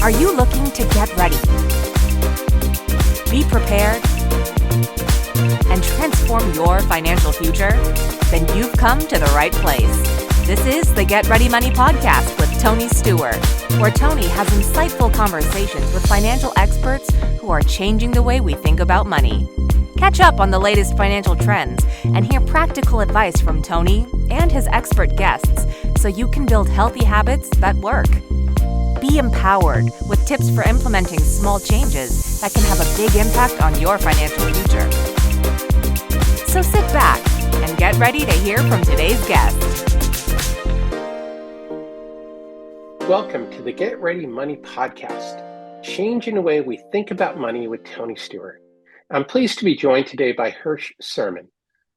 Are you looking to get ready, be prepared, and transform your financial future? Then you've come to the right place. This is the Get Ready Money podcast with Tony Stewart, where Tony has insightful conversations with financial experts who are changing the way we think about money. Catch up on the latest financial trends and hear practical advice from Tony and his expert guests so you can build healthy habits that work. Be empowered with tips for implementing small changes that can have a big impact on your financial future. So sit back and get ready to hear from today's guest. Welcome to the Get Ready Money podcast, changing the way we think about money with Tony Stewart. I'm pleased to be joined today by Hirsch Serman.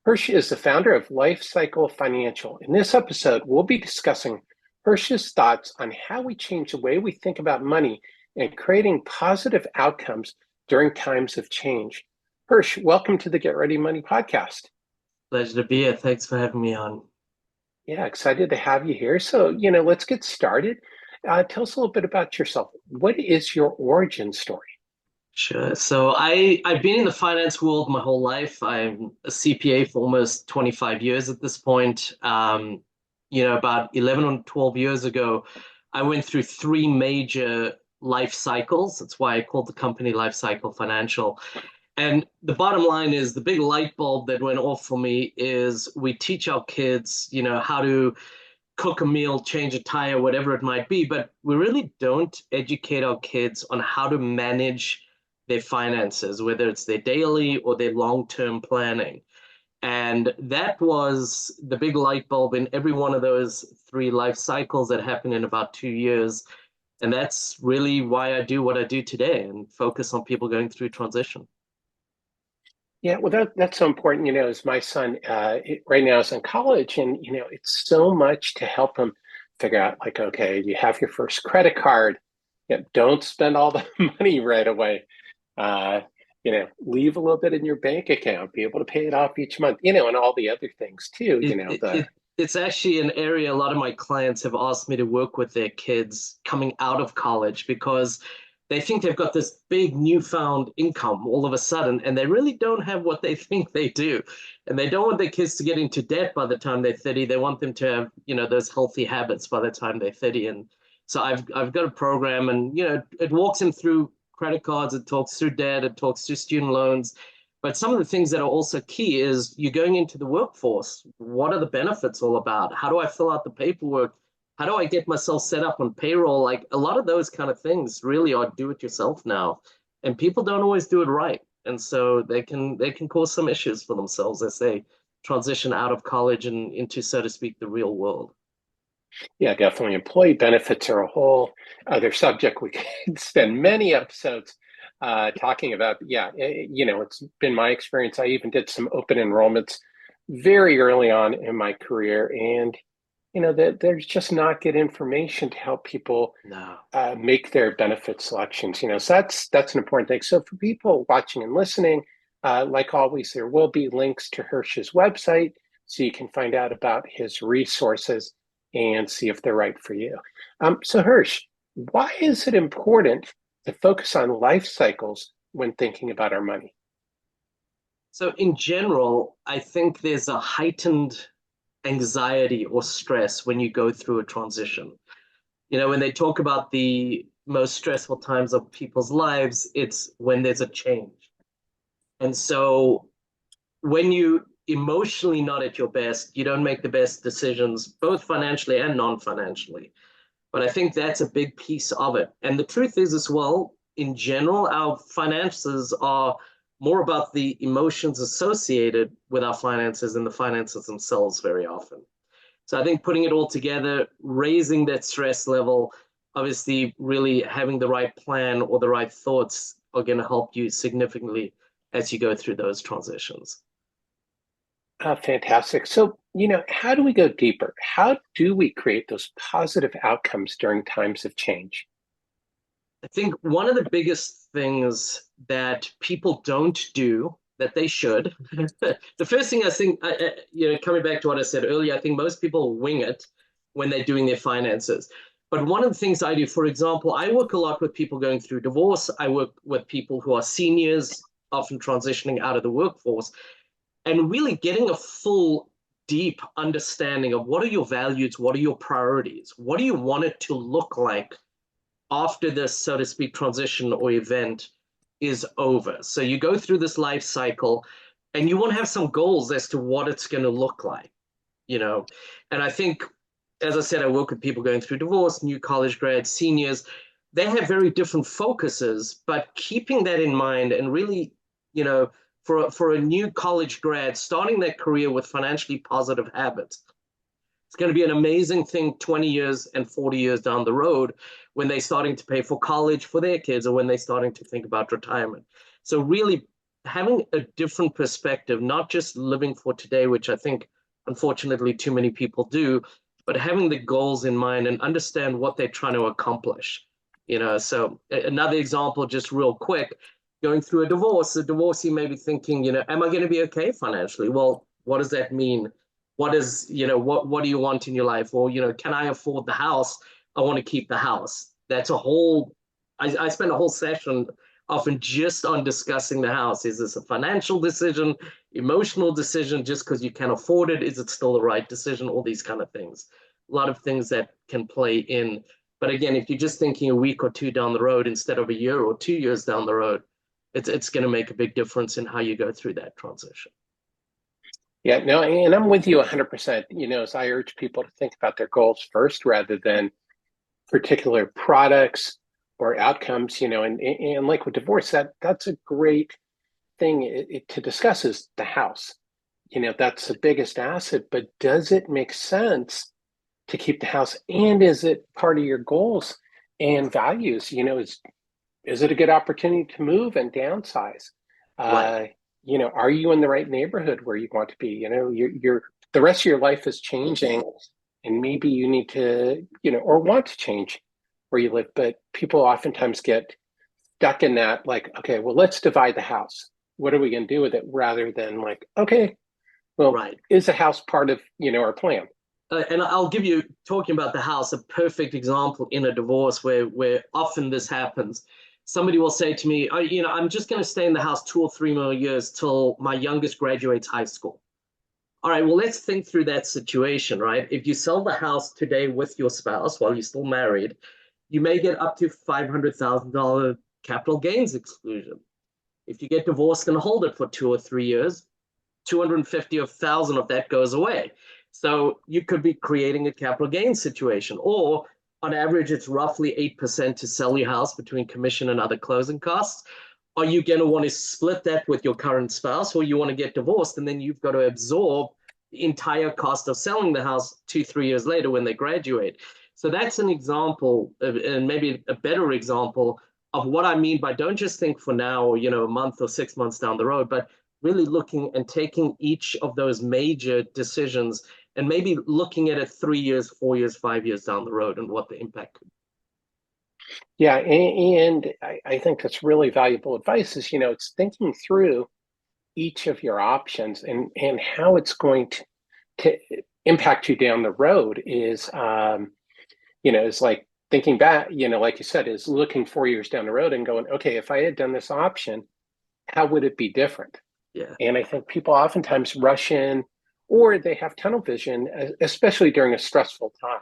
Hirsch is the founder of Lifecycle Financial. In this episode, we'll be discussing Hirsch's thoughts on how we change the way we think about money and creating positive outcomes during times of change. Hirsch, welcome to the Get Ready Money podcast. Pleasure to be here. Thanks for having me on. Yeah, excited to have you here. So, let's get started. Tell us a little bit about yourself. What is your origin story? Sure. So I've been in the finance world my whole life. I'm a CPA for almost 25 years at this point. About 11 or 12 years ago, I went through three major life cycles. That's why I called the company Lifecycle Financial. And the bottom line is the big light bulb that went off for me is we teach our kids, how to cook a meal, change a tire, whatever it might be, but we really don't educate our kids on how to manage their finances, whether it's their daily or their long-term planning. And that was the big light bulb in every one of those three life cycles that happened in about 2 years. And that's really why I do what I do today and focus on people going through transition. Yeah, well, that's so important. As my son right now is in college, and it's so much to help him figure out. Like, okay, you have your first credit card. Don't spend all the money right away. Leave a little bit in your bank account. Be able to pay it off each month. And all the other things too. It's actually an area a lot of my clients have asked me to work with their kids coming out of college because they think they've got this big newfound income all of a sudden, and they really don't have what they think they do. And they don't want their kids to get into debt by the time they're 30. They want them to have, those healthy habits by the time they're 30. And so I've got a program, and, it walks them through credit cards, it talks through debt, it talks through student loans. But some of the things that are also key is you're going into the workforce. What are the benefits all about? How do I fill out the paperwork? How do I get myself set up on payroll? Like a lot of those kind of things really are do it yourself now. And people don't always do it right. And so they can cause some issues for themselves as they transition out of college and into, so to speak, the real world. Yeah, definitely. Employee benefits are a whole other subject we could spend many episodes talking about. Yeah, it's been my experience. I even did some open enrollments very early on in my career, and there's just not good information to help people make their benefit selections. So that's an important thing. So for people watching and listening, like always, there will be links to Hirsch's website so you can find out about his resources and see if they're right for you. So Hirsch, why is it important to focus on life cycles when thinking about our money? So in general, I think there's a heightened anxiety or stress when you go through a transition. When they talk about the most stressful times of people's lives, it's when there's a change. And so when you emotionally not at your best, you don't make the best decisions, both financially and non-financially. But I think that's a big piece of it. And the truth is as well, in general, our finances are more about the emotions associated with our finances than the finances themselves very often. So I think putting it all together, raising that stress level, obviously really having the right plan or the right thoughts are going to help you significantly as you go through those transitions. Fantastic. So, how do we go deeper? How do we create those positive outcomes during times of change? I think one of the biggest things that people don't do that they should, the first thing I think, coming back to what I said earlier, I think most people wing it when they're doing their finances. But one of the things I do, for example, I work a lot with people going through divorce. I work with people who are seniors, often transitioning out of the workforce, and really getting a full, deep understanding of what are your values, what are your priorities, what do you want it to look like after this, so to speak, transition or event is over. So you go through this life cycle and you want to have some goals as to what it's going to look like, you know. And I think, as I said, I work with people going through divorce, new college grads, seniors. They have very different focuses, but keeping that in mind and really, you know, for a new college grad starting their career with financially positive habits, it's going to be an amazing thing 20 years and 40 years down the road when they're starting to pay for college for their kids or when they're starting to think about retirement. So really having a different perspective, not just living for today, which I think unfortunately too many people do, but having the goals in mind and understand what they're trying to accomplish. You know, so another example, just real quick, going through a divorce, the divorcee may be thinking, you know, am I going to be okay financially? Well, what does that mean? What is, you know, what do you want in your life? Or, you know, can I afford the house? I want to keep the house. That's a whole, I spend a whole session often just on discussing the house. Is this a financial decision, emotional decision, just because you can afford it? Is it still the right decision? All these kind of things. A lot of things that can play in. But again, if you're just thinking a week or two down the road instead of a year or 2 years down the road, it's going to make a big difference in how you go through that transition. Yeah, no, and I'm with you 100%. You know, as I urge people to think about their goals first rather than particular products or outcomes, you know, and like with divorce, that's a great thing to discuss is the house. You know, that's the biggest asset, but does it make sense to keep the house? And is it part of your goals and values? You know, is it a good opportunity to move and downsize? Right. You know, are you in the right neighborhood where you want to be? You know, you're the rest of your life is changing, and maybe you need to, you know, or want to change where you live. But people oftentimes get stuck in that, like, okay, well, let's divide the house. What are we going to do with it? Rather than like, okay, well, Right. is the house part of, you know, our plan? And I'll give you, talking about the house, a perfect example in a divorce where often this happens. Somebody will say to me, oh, you know, I'm just going to stay in the house 2 or 3 more years till my youngest graduates high school. All right, well, let's think through that situation, right? If you sell the house today with your spouse while you're still married, you may get up to $500,000 capital gains exclusion. If you get divorced and hold it for 2 or 3 years, 250,000 of that goes away. So you could be creating a capital gains situation, or on average, it's roughly 8% to sell your house between commission and other closing costs. Are you going to want to split that with your current spouse, or you want to get divorced and then you've got to absorb the entire cost of selling the house 2-3 years later when they graduate? So that's an example, and maybe a better example of what I mean by don't just think for now, or, you know, a month or 6 months down the road, but really looking and taking each of those major decisions and maybe looking at it 3 years, 4 years, 5 years down the road and what the impact could be. Yeah, and I think that's really valuable advice is, you know, it's thinking through each of your options and how it's going to impact you down the road is, you know, it's like thinking back, you know, like you said, is looking 4 years down the road and going, okay, if I had done this option, how would it be different? Yeah. And I think people oftentimes rush in or they have tunnel vision, especially during a stressful time.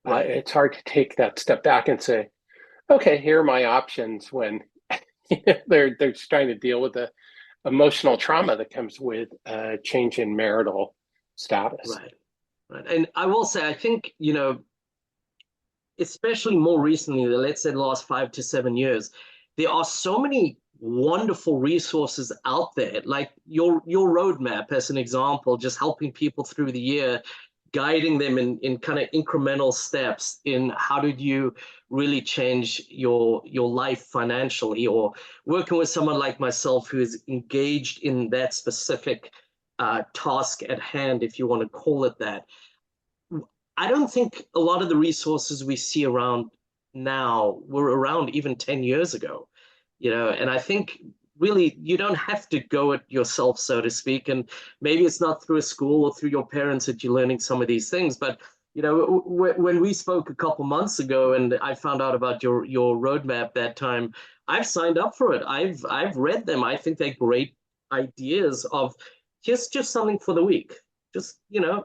Right. It's hard to take that step back and say, okay, here are my options when they're just trying to deal with the emotional trauma that comes with a change in marital status. Right. Right. And I will say, I think, you know, especially more recently, let's say the last 5 to 7 years, there are so many wonderful resources out there, like your roadmap as an example, just helping people through the year, guiding them in kind of incremental steps in how did you really change your life financially, or working with someone like myself who is engaged in that specific task at hand, if you want to call it that. I don't think a lot of the resources we see around now were around even 10 years ago, you know, and I think really you don't have to go it yourself, so to speak. And maybe it's not through a school or through your parents that you're learning some of these things, but when we spoke a couple months ago and I found out about your roadmap that time, I've signed up for it. I've read them. I think they're great ideas of just something for the week. Just,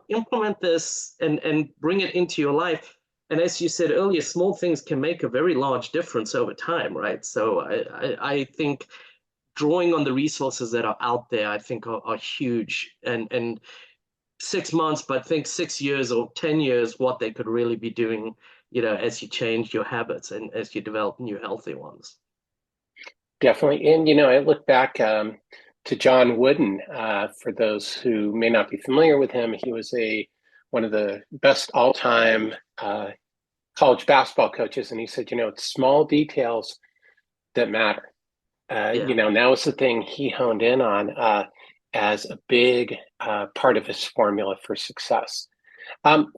implement this and bring it into your life. And as you said earlier, small things can make a very large difference over time, right? So I think drawing on the resources that are out there, I think are huge. And 6 months, but think 6 years or 10 years, what they could really be doing, as you change your habits and as you develop new healthy ones. Definitely. And, I look back to John Wooden. For those who may not be familiar with him, he was one of the best all-time college basketball coaches. And he said, it's small details that matter. Now is the thing he honed in on as a big part of his formula for success.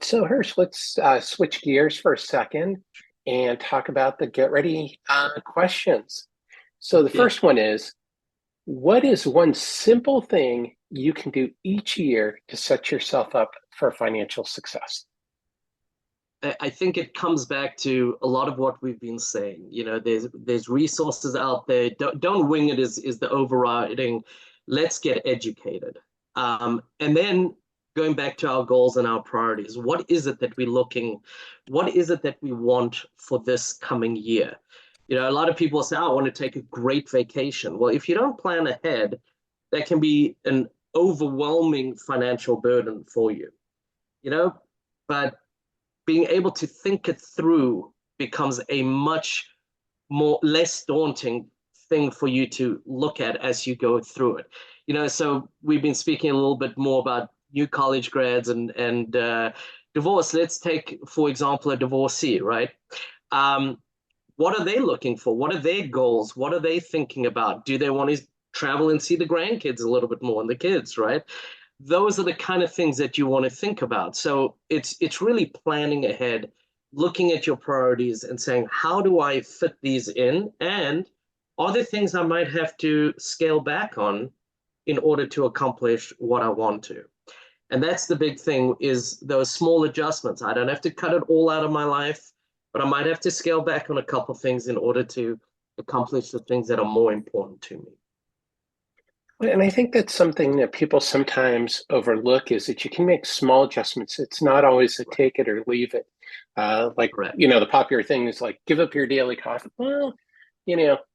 So Hirsch, let's switch gears for a second and talk about the get ready questions. So the first one is, what is one simple thing you can do each year to set yourself up for financial success? I think it comes back to a lot of what we've been saying. There's resources out there. Don't wing it is the overriding. Let's get educated. And then going back to our goals and our priorities, what is it that we want for this coming year? A lot of people say, I want to take a great vacation. Well, if you don't plan ahead, that can be an overwhelming financial burden for you, but being able to think it through becomes a much less daunting thing for you to look at as you go through it. So we've been speaking a little bit more about new college grads and divorce. Let's take, for example, a divorcee, right? What are they looking for? What are their goals? What are they thinking about? Do they want to travel and see the grandkids a little bit more and the kids, right? Those are the kind of things that you want to think about. So it's really planning ahead, looking at your priorities and saying, how do I fit these in? And are there things I might have to scale back on in order to accomplish what I want to? And that's the big thing, is those small adjustments. I don't have to cut it all out of my life, but I might have to scale back on a couple of things in order to accomplish the things that are more important to me. And I think that's something that people sometimes overlook, is that you can make small adjustments. It's not always a take it or leave it. The popular thing is like, give up your daily coffee. Well,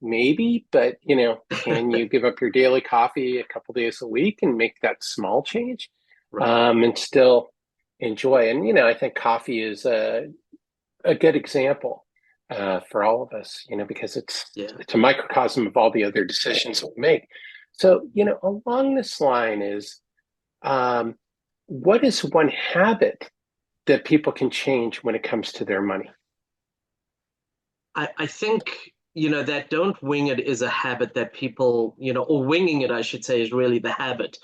maybe, but, can you give up your daily coffee a couple days a week and make that small change and still enjoy? And, I think coffee is a good example for all of us, because it's a microcosm of all the other decisions we make. So, along this line is, what is one habit that people can change when it comes to their money? I think, that don't wing it is a habit that people, or winging it, I should say, is really the habit.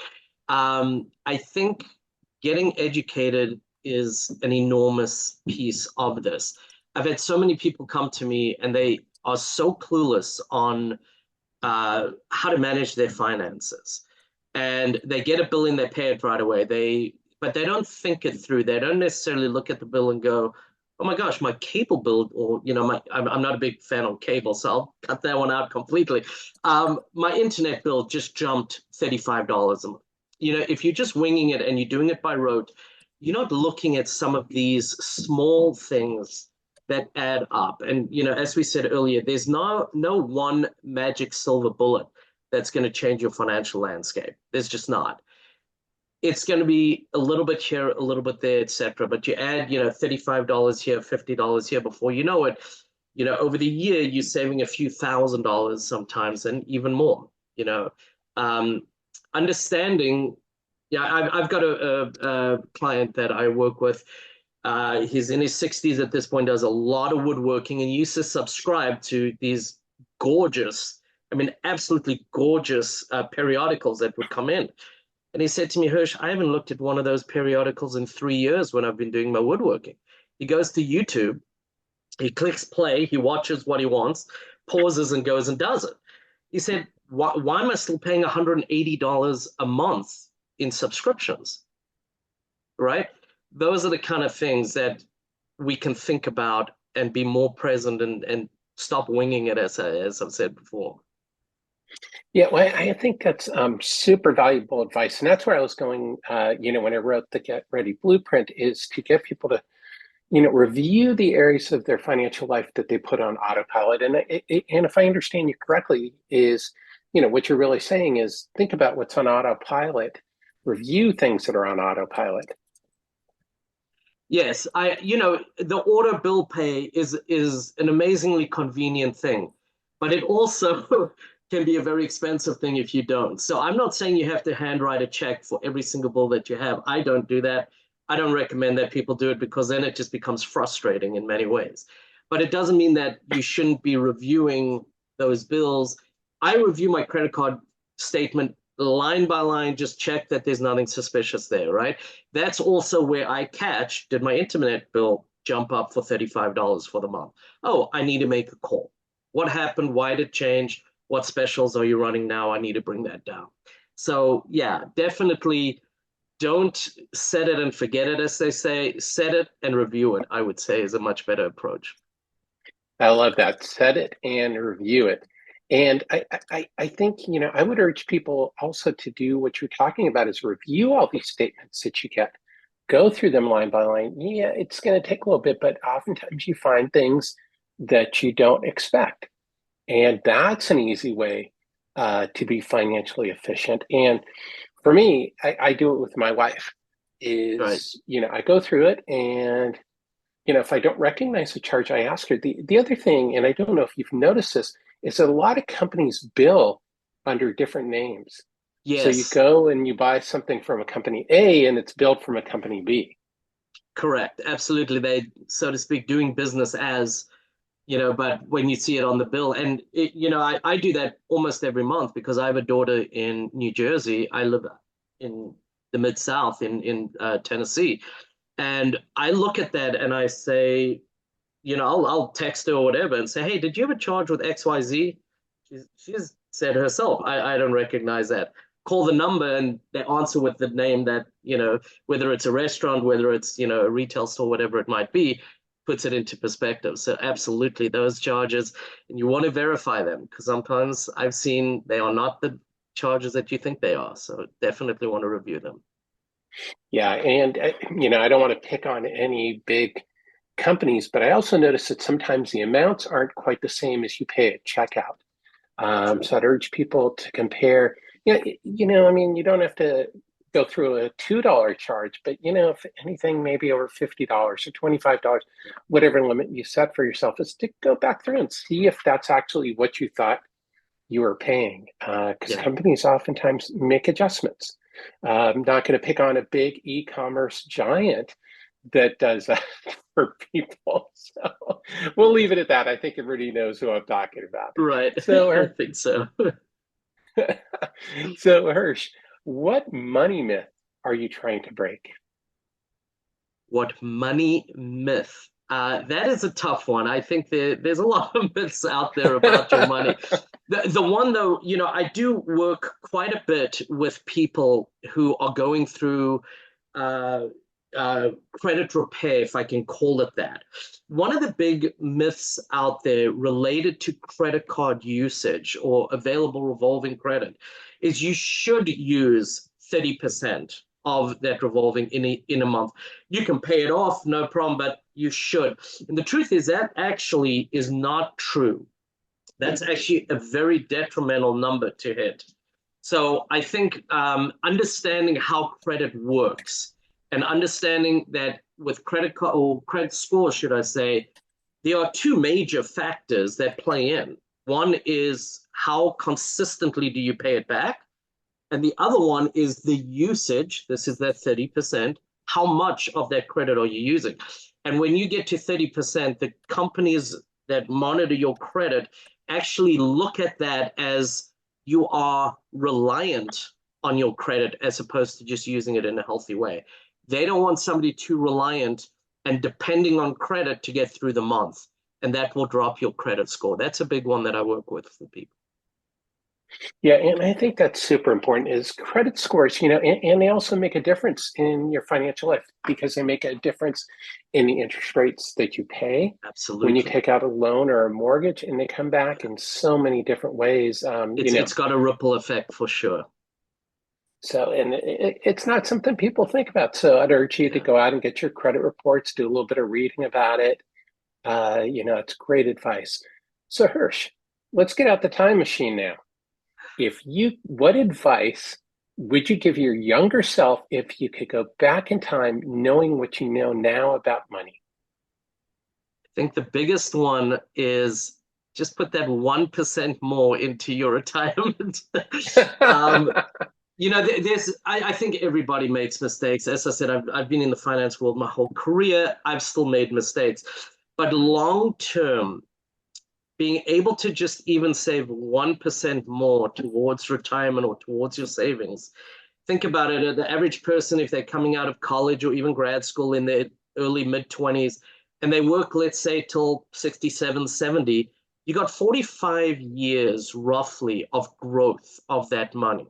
I think getting educated is an enormous piece of this. I've had so many people come to me and they are so clueless on how to manage their finances, and they get a bill and they pay it right away. But they don't think it through. They don't necessarily look at the bill and go, oh my gosh, my cable bill, or I'm not a big fan of cable, so I'll cut that one out completely. My internet bill just jumped $35 a month. If you're just winging it and you're doing it by rote, you're not looking at some of these small things that add up. And, as we said earlier, there's no one magic silver bullet that's going to change your financial landscape. There's just not. It's going to be a little bit here, a little bit there, etc. But you add, $35 here, $50 here, before you know it, over the year, you're saving a few $1,000s sometimes, and even more, understanding. I've got a client that I work with. He's in his 60s at this point, does a lot of woodworking, and used to subscribe to these gorgeous, absolutely gorgeous periodicals that would come in. And he said to me, Hirsch, I haven't looked at one of those periodicals in 3 years when I've been doing my woodworking. He goes to YouTube, he clicks play, he watches what he wants, pauses and goes and does it. He said, why am I still paying $180 a month in subscriptions, right? those are the kind of things that we can think about and be more present and stop winging it, as I've said before. Yeah, well, I think that's super valuable advice. And that's where I was going, when I wrote the Get Ready Blueprint, is to get people to, review the areas of their financial life that they put on autopilot. And if I understand you correctly, is, what you're really saying is think about what's on autopilot, review things that are on autopilot. Yes, the auto bill pay is an amazingly convenient thing, but it also can be a very expensive thing if you don't. So I'm not saying you have to handwrite a check for every single bill that you have. I don't do that. I don't recommend that people do it, because then it just becomes frustrating in many ways. But it doesn't mean that you shouldn't be reviewing those bills. I review my credit card statement line by line, just check that there's nothing suspicious there, right? That's also where I catch, did my internet bill jump up for $35 for the month? Oh, I need to make a call. What happened? Why did it change? What specials are you running now? I need to bring that down. So yeah, definitely don't set it and forget it, as they say. Set it and review it, I would say, is a much better approach. I love that. Set it and review it. And I think, I would urge people also to do what you're talking about, is review all these statements that you get. Go through them line by line. Yeah, it's going to take a little bit, but oftentimes you find things that you don't expect. And that's an easy way to be financially efficient. And for me, I do it with my wife. Is, Right. I go through it, and if I don't recognize the charge, I ask her. The other thing, and I don't know if you've noticed this, is that a lot of companies bill under different names. Yes. So you go and you buy something from a company A, and it's billed from a company B. Correct. Absolutely. They, so to speak, doing business as, but when you see it on the bill, and I do that almost every month, because I have a daughter in New Jersey. I live in the Mid-South in Tennessee. And I look at that and I say, I'll text her or whatever and say, hey, did you have a charge with XYZ? She's said herself, I don't recognize that. Call the number, and they answer with the name that, whether it's a restaurant, whether it's, a retail store, whatever it might be, puts it into perspective. So absolutely, those charges, and you want to verify them, because sometimes I've seen they are not the charges that you think they are. So definitely want to review them. Yeah, and I don't want to pick on any big companies, but I also notice that sometimes the amounts aren't quite the same as you pay at checkout. So I'd urge people to compare. You don't have to go through a $2 charge, but if anything, maybe over $50 or $25, whatever limit you set for yourself, is to go back through and see if that's actually what you thought you were paying. Because companies oftentimes make adjustments. I'm not going to pick on a big e-commerce giant that does that for people. So we'll leave it at that. I think everybody knows who I'm talking about. Right. So I think so. So Hirsch, what money myth are you trying to break? What money myth? That is a tough one. I think there's a lot of myths out there about your money. The one, though, I do work quite a bit with people who are going through credit repair, if I can call it that. One of the big myths out there related to credit card usage or available revolving credit is you should use 30% of that revolving in a month. You can pay it off, no problem, but you should. And the truth is that actually is not true. That's actually a very detrimental number to hit. So I think understanding how credit works and understanding that with credit card or credit score, should I say, there are two major factors that play in. One is how consistently do you pay it back? And the other one is the usage. This is that 30%. How much of that credit are you using? And when you get to 30%, the companies that monitor your credit actually look at that as you are reliant on your credit as opposed to just using it in a healthy way. They don't want somebody too reliant and depending on credit to get through the month. And that will drop your credit score. That's a big one that I work with for people. Yeah, and I think that's super important is credit scores, and they also make a difference in your financial life because they make a difference in the interest rates that you pay when you Absolutely. take out a loan or a mortgage, and they come back in so many different ways. It's got a ripple effect for sure. So, and it's not something people think about. So I'd urge you to Yeah. go out and get your credit reports, do a little bit of reading about it. It's great advice. So Hirsch, let's get out the time machine now. What advice would you give your younger self if you could go back in time knowing what you know now about money? I think the biggest one is just put that 1% more into your retirement. um, I think everybody makes mistakes. As I said, I've been in the finance world my whole career. I've still made mistakes. But long term, being able to just even save 1% more towards retirement or towards your savings. Think about it. The average person, if they're coming out of college or even grad school in their early mid-20s, and they work, let's say, till 67, 70, you got 45 years roughly of growth of that money.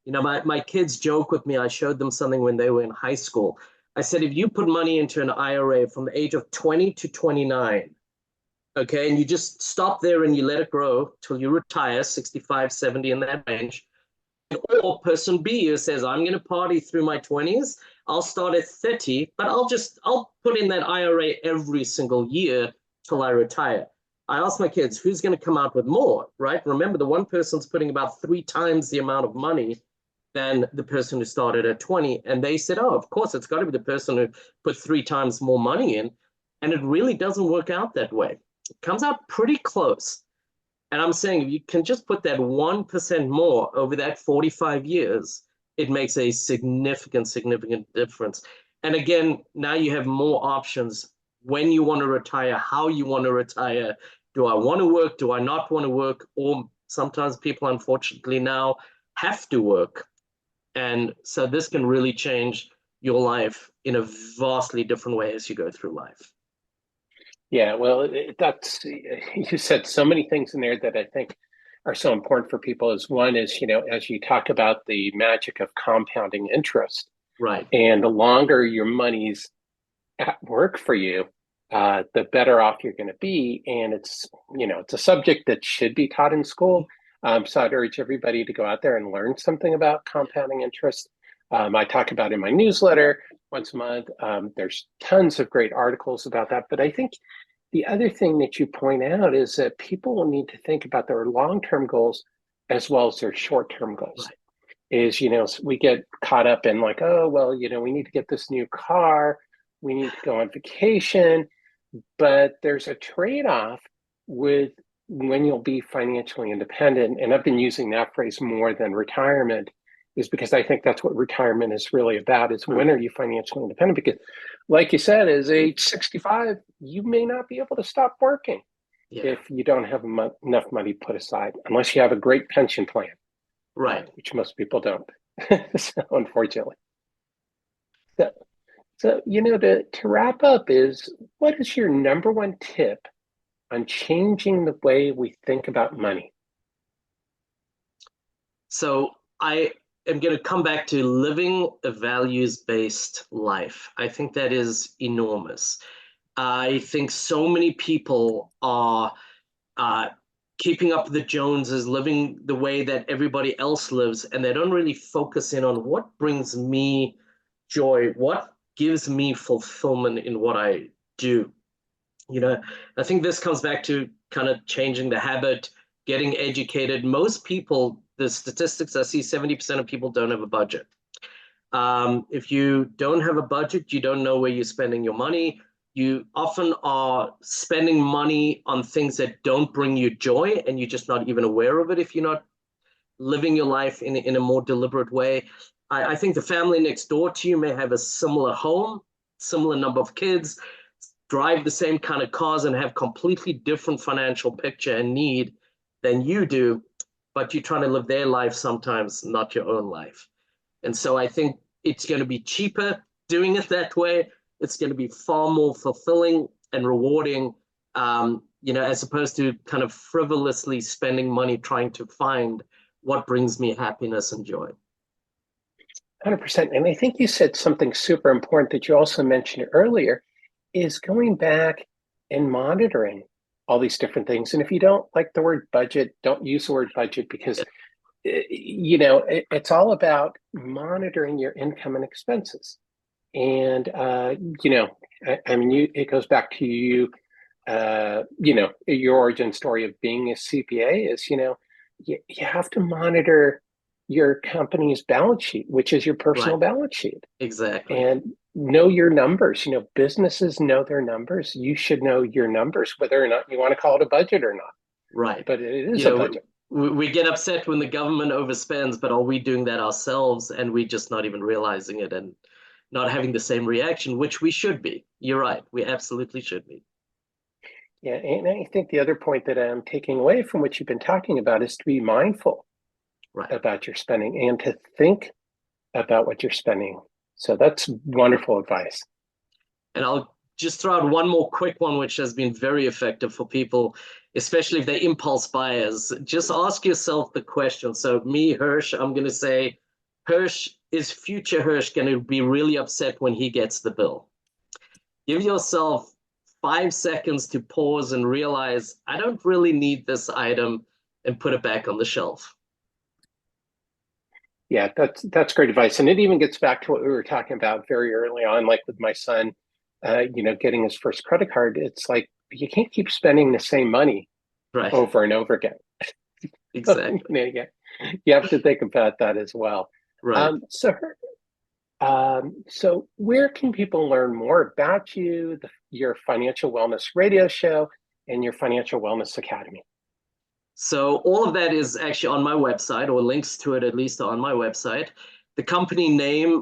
My kids joke with me. I showed them something when they were in high school. I said, if you put money into an IRA from the age of 20 to 29, okay, and you just stop there and you let it grow till you retire, 65, 70 in that range. Or person B who says, I'm going to party through my 20s. I'll start at 30, but I'll put in that IRA every single year till I retire. I ask my kids, who's going to come out with more, right? Remember, the one person's putting about 3 times the amount of money than the person who started at 20. And they said, oh, of course, it's got to be the person who put 3 times more money in. And it really doesn't work out that way. It comes out pretty close. And I'm saying if you can just put that 1% more over that 45 years, it makes a significant, significant difference. And again, now you have more options when you want to retire, how you want to retire. Do I want to work? Do I not want to work? Or sometimes people, unfortunately, now have to work. And so this can really change your life in a vastly different way as you go through life. Yeah, well, you said so many things in there that I think are so important for people. Is one is, as you talk about the magic of compounding interest, Right. and the longer your money's at work for you, the better off you're going to be. And it's a subject that should be taught in school. So I'd urge everybody to go out there and learn something about compounding interest. I talk about it in my newsletter once a month. There's tons of great articles about that. But I think the other thing that you point out is that people will need to think about their long-term goals as well as their short-term goals. Right. We get caught up in like, oh, well, we need to get this new car. We need to go on vacation. But there's a trade-off with when you'll be financially independent. And I've been using that phrase more than retirement, is because I think that's what retirement is really about, is when are you financially independent? Because like you said, as age 65, you may not be able to stop working if you don't have enough money put aside, unless you have a great pension plan. Right. Which most people don't, so unfortunately. So to wrap up what is your number one tip on changing the way we think about money? So I am going to come back to living a values-based life. I think that is enormous. I think so many people are keeping up with the Joneses, living the way that everybody else lives, and they don't really focus in on what brings me joy, what gives me fulfillment in what I do. I think this comes back to kind of changing the habit, getting educated. Most people, the statistics I see, 70% of people don't have a budget. If you don't have a budget, you don't know where you're spending your money. You often are spending money on things that don't bring you joy, and you're just not even aware of it if you're not living your life in a more deliberate way. I think the family next door to you may have a similar home, similar number of kids, drive the same kind of cars, and have completely different financial picture and need than you do, but you're trying to live their life sometimes, not your own life. And so I think it's going to be cheaper doing it that way. It's going to be far more fulfilling and rewarding. as opposed to kind of frivolously spending money trying to find what brings me happiness and joy. 100%. And I think you said something super important that you also mentioned earlier, is going back and monitoring all these different things. And if you don't like the word budget, don't use the word budget, because it's all about monitoring your income and expenses. And it goes back to your origin story of being a CPA is, you have to monitor your company's balance sheet, which is your personal balance sheet. Exactly. And know your numbers. Businesses know their numbers. You should know your numbers, whether or not you want to call it a budget or not. Right. But it is a budget. We get upset when the government overspends, but are we doing that ourselves and we just not even realizing it and not having the same reaction, which we should be. You're right. We absolutely should be. Yeah. And I think the other point that I'm taking away from what you've been talking about is to be mindful about your spending and to think about what you're spending. So that's wonderful advice. And I'll just throw out one more quick one, which has been very effective for people, especially if they're impulse buyers. Just ask yourself the question. So me, Hirsch, I'm going to say, Hirsch, is future Hirsch going to be really upset when he gets the bill? Give yourself 5 seconds to pause and realize, I don't really need this item, and put it back on the shelf. Yeah, that's great advice. And it even gets back to what we were talking about very early on, like with my son, getting his first credit card. It's like, you can't keep spending the same money over and over again. Exactly. You have to think about that as well. Right. So where can people learn more about you, your financial wellness radio show, and your financial wellness academy? So all of that is actually on my website, or links to it at least on my website. My company name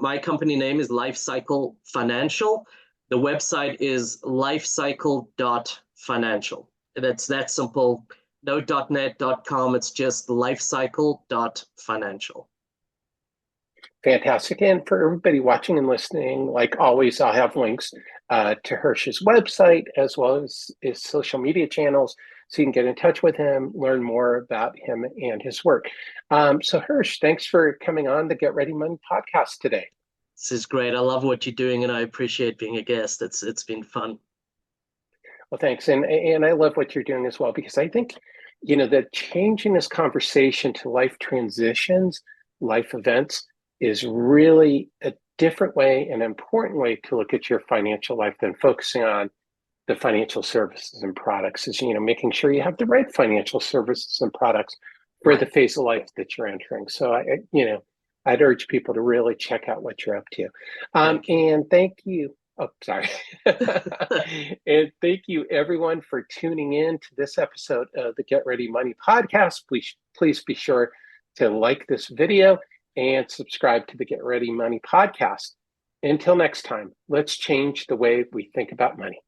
is Lifecycle Financial. The website is lifecycle.financial. That's that simple. No .net, .com. It's just lifecycle.financial. Fantastic. And for everybody watching and listening, like always, I'll have links to Hirsch's website as well as his social media channels, so you can get in touch with him, learn more about him and his work. So Hirsch, thanks for coming on the Get Ready Money podcast today. This is great. I love what you're doing, and I appreciate being a guest. It's been fun. Well, thanks. And I love what you're doing as well, because I think, that changing this conversation to life transitions, life events, is really a different way, an important way to look at your financial life than focusing on the financial services and products. Is, making sure you have the right financial services and products for the phase of life that you're entering. So I'd urge people to really check out what you're up to. And thank you. Oh, sorry. And thank you everyone for tuning in to this episode of the Get Ready Money podcast. Please be sure to like this video and subscribe to the Get Ready Money podcast. Until next time, let's change the way we think about money.